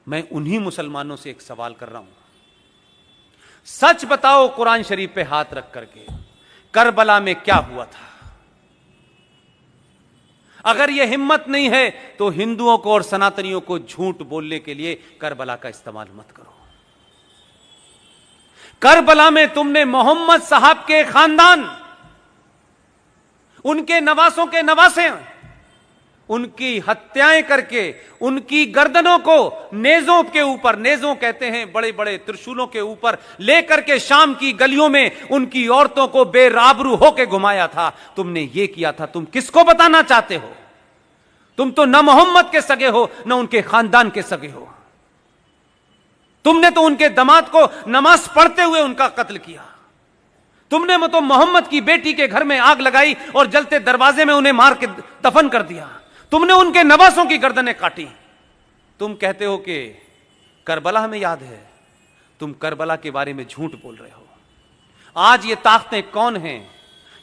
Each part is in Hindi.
मैं उन्हीं मुसलमानों से एक सवाल कर रहा हूं, सच बताओ कुरान शरीफ पे हाथ रख करके, करबला में क्या हुआ था? अगर यह हिम्मत नहीं है तो हिंदुओं को और सनातनियों को झूठ बोलने के लिए करबला का इस्तेमाल मत करो। करबला में तुमने मोहम्मद साहब के खानदान, उनके नवासों के नवासे, उनकी हत्याएं करके उनकी गर्दनों को नेजों के ऊपर, नेजों कहते हैं बड़े बड़े त्रिशूलों के ऊपर लेकर के शाम की गलियों में उनकी औरतों को बेराबरू होकर घुमाया था। तुमने ये किया था। तुम किसको बताना चाहते हो? तुम तो न मोहम्मद के सगे हो न उनके खानदान के सगे हो। तुमने तो उनके दामाद को नमाज पढ़ते हुए उनका कत्ल किया। तुमने तो मोहम्मद की बेटी के घर में आग लगाई और जलते दरवाजे में उन्हें मार के दफन कर दिया। तुमने उनके नवासों की गर्दनें काटी। तुम कहते हो कि करबला हमें याद है। तुम करबला के बारे में झूठ बोल रहे हो। आज ये ताकतें कौन हैं?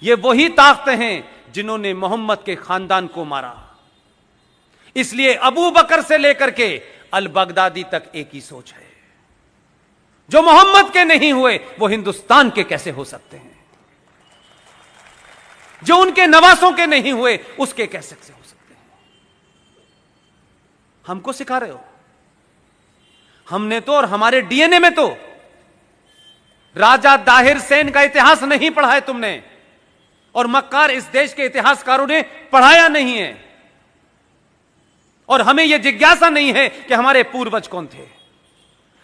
ये वही ताकतें हैं जिन्होंने मोहम्मद के खानदान को मारा। इसलिए अबू बकर से लेकर के अल बगदादी तक एक ही सोच है, जो मोहम्मद के नहीं हुए वो हिंदुस्तान के कैसे हो सकते हैं? जो उनके नवासों के नहीं हुए उसके कैसे हो सकते हैं? हमको सिखा रहे हो। हमने तो और हमारे डीएनए में तो राजा दाहिर सेन का इतिहास नहीं पढ़ा है तुमने, और मक्कार इस देश के इतिहासकारों ने पढ़ाया नहीं है। और हमें यह जिज्ञासा नहीं है कि हमारे पूर्वज कौन थे।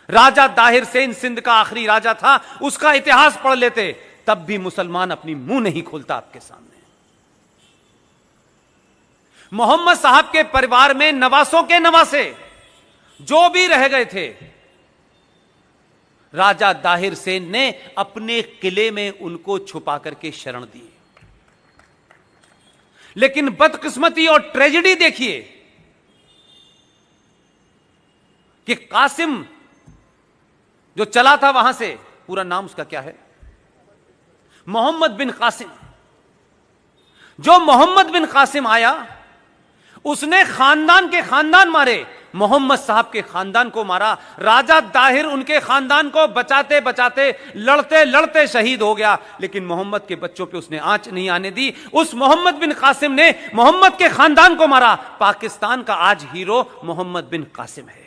राजा दाहिर सेन सिंध का आखिरी राजा था, उसका इतिहास पढ़ लेते, तब भी मुसलमान अपनी मुंह नहीं खोलता आपके सामने। मोहम्मद साहब के परिवार में नवासों के नवासे जो भी रह गए थे, राजा दाहिर सेन ने अपने किले में उनको छुपा करके शरण दी। लेकिन बदकिस्मती और ट्रेजेडी देखिए कि कासिम जो चला था वहां से, पूरा नाम उसका क्या है? मोहम्मद बिन कासिम। जो मोहम्मद बिन कासिम आया, उसने खानदान के खानदान मारे, मोहम्मद साहब के खानदान को मारा। राजा दाहिर उनके खानदान को बचाते बचाते, लड़ते लड़ते शहीद हो गया, लेकिन मोहम्मद के बच्चों पे उसने आंच नहीं आने दी। उस मोहम्मद बिन कासिम ने मोहम्मद के खानदान को मारा। पाकिस्तान का आज हीरो मोहम्मद बिन कासिम है।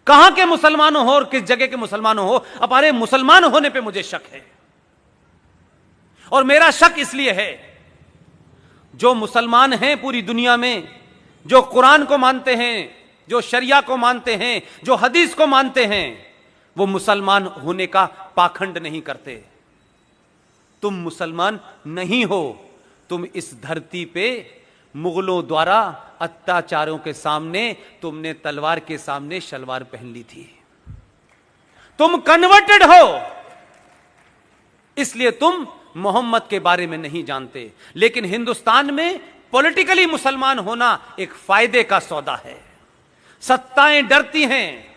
कहां के मुसलमानों हो और किस जगह के मुसलमानों हो, हमारे मुसलमान होने पे मुझे शक है। और मेरा शक इसलिए है, जो मुसलमान हैं पूरी दुनिया में, जो कुरान को मानते हैं, जो शरिया को मानते हैं, जो हदीस को मानते हैं, वो मुसलमान होने का पाखंड नहीं करते। तुम मुसलमान नहीं हो। तुम इस धरती पे मुगलों द्वारा अत्याचारों के सामने तुमने तलवार के सामने शलवार पहन ली थी। तुम कन्वर्टेड हो, इसलिए तुम मोहम्मद के बारे में नहीं जानते। लेकिन हिंदुस्तान में पॉलिटिकली मुसलमान होना एक फायदे का सौदा है। सत्ताएं डरती हैं,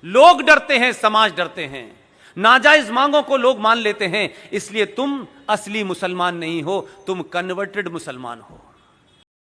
लोग डरते हैं, समाज डरते हैं, नाजायज मांगों को लोग मान लेते हैं। इसलिए तुम असली मुसलमान नहीं हो, तुम कन्वर्टेड मुसलमान हो।